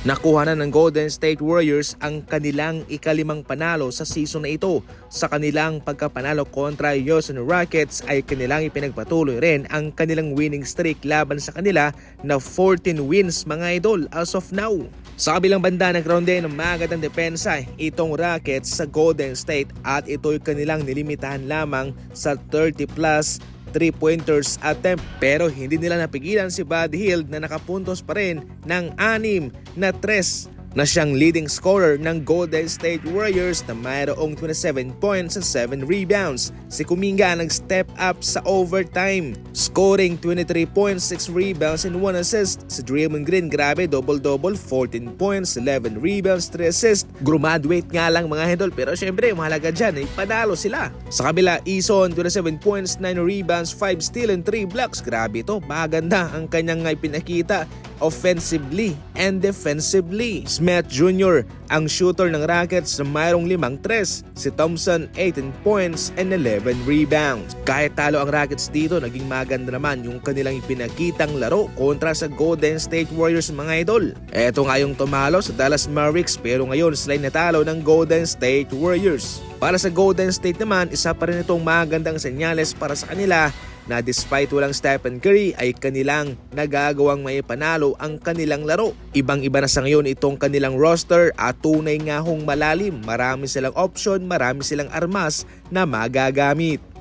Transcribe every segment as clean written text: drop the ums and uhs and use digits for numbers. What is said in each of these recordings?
Nakuha na ng Golden State Warriors ang kanilang ikalimang panalo sa season na ito. Sa kanilang pagkapanalo kontra Houston Rockets ay kanilang ipinagpatuloy rin ang kanilang winning streak laban sa kanila na 14 wins mga idol as of now. Sa kabilang banda nagkaroon din ng magandang depensa itong Rockets sa Golden State at ito'y kanilang nilimitahan lamang sa 30 plus 3-pointers attempt pero hindi nila napigilan si Buddy Hield na nakapuntos pa rin ng 6 na 3 na siyang leading scorer ng Golden State Warriors na mayroong 27 points and 7 rebounds. Si Kuminga nag-step up sa overtime, scoring 23 points, 6 rebounds and 1 assist. Si Draymond Green grabe, double-double, 14 points, 11 rebounds, 3 assists. Graduate nga lang mga idol pero syempre mahalaga dyan ay panalo sila. Sa kabila, Eason 27 points, 9 rebounds, 5 steal and 3 blocks. Grabe to, maganda ang kanyang pinakita offensively and defensively. Smith Jr. ang shooter ng Rockets na mayroong 5 3. Si Thompson 18 points and 11 rebounds. Kahit talo ang Rockets dito, naging maganda naman yung kanilang ipinakitang laro kontra sa Golden State Warriors mga idol. Eto nga yung tumalo sa Dallas Mavericks pero ngayon sila natalo ng Golden State Warriors. Para sa Golden State naman, isa pa rin itong magandang senyales para sa kanila na despite walang Stephen Curry ay kanilang nagagawang may panalo ang kanilang laro. Ibang-iba na sa ngayon itong kanilang roster at tunay nga hong malalim. Marami silang option, marami silang armas na magagamit.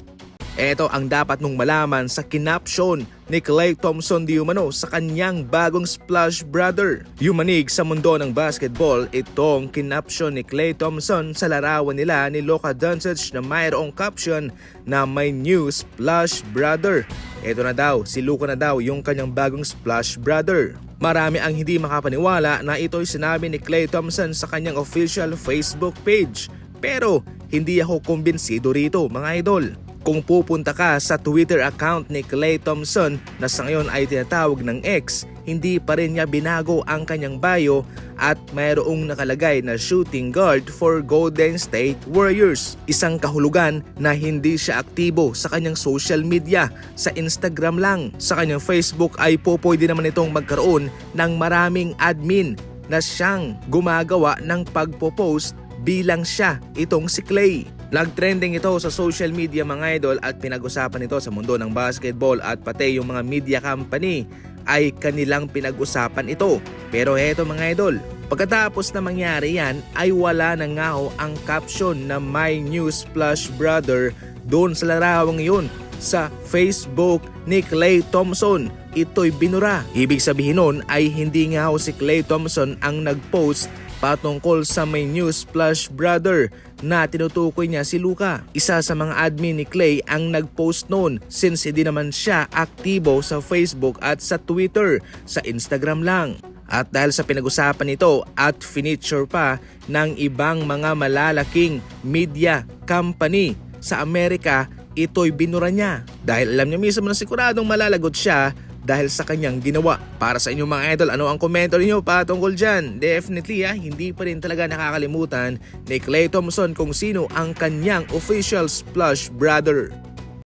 Ito ang dapat mong malaman sa kinapsyon ni Klay Thompson di umano sa kanyang bagong Splash Brother. Yumanig sa mundo ng basketball itong kinapsyon ni Klay Thompson sa larawan nila ni Luka Doncic na mayroong caption na may new Splash Brother. Ito na daw, si Luka na daw yung kanyang bagong Splash Brother. Marami ang hindi makapaniwala na ito'y sinabi ni Klay Thompson sa kanyang official Facebook page. Pero hindi ako kumbinsido rito mga idol. Kung pupunta ka sa Twitter account ni Klay Thompson na sa ngayon ay tinatawag ng X, hindi pa rin niya binago ang kanyang bio at mayroong nakalagay na shooting guard for Golden State Warriors. Isang kahulugan na hindi siya aktibo sa kanyang social media, sa Instagram lang. Sa kanyang Facebook ay pwede naman itong magkaroon ng maraming admin na siyang gumagawa ng pagpo-post bilang siya itong si Klay. Nag-trending ito sa social media mga idol at pinag-usapan ito sa mundo ng basketball at pati yung mga media company ay kanilang pinag-usapan ito. Pero eto mga idol, pagkatapos na mangyari yan ay wala na nga ho ang caption na My New Splash Brother doon sa larawang yun sa Facebook ni Klay Thompson. Ito'y binura. Ibig sabihin nun ay hindi nga ho si Klay Thompson ang nag-post patungkol sa may new Splash Brother na tinutukoy niya si Luka. Isa sa mga admin ni Klay ang nag-post noon since hindi naman siya aktibo sa Facebook at sa Twitter, sa Instagram lang. At dahil sa pinag-usapan nito at finiture pa ng ibang mga malalaking media company sa Amerika, ito'y binura niya. Dahil alam niya mismo na siguradong malalagot siya dahil sa kanyang ginawa. Para sa inyong mga idol, ano ang komento niyo patungkol dyan? Definitely hindi pa rin talaga nakakalimutan ni Klay Thompson kung sino ang kanyang official Splash Brother.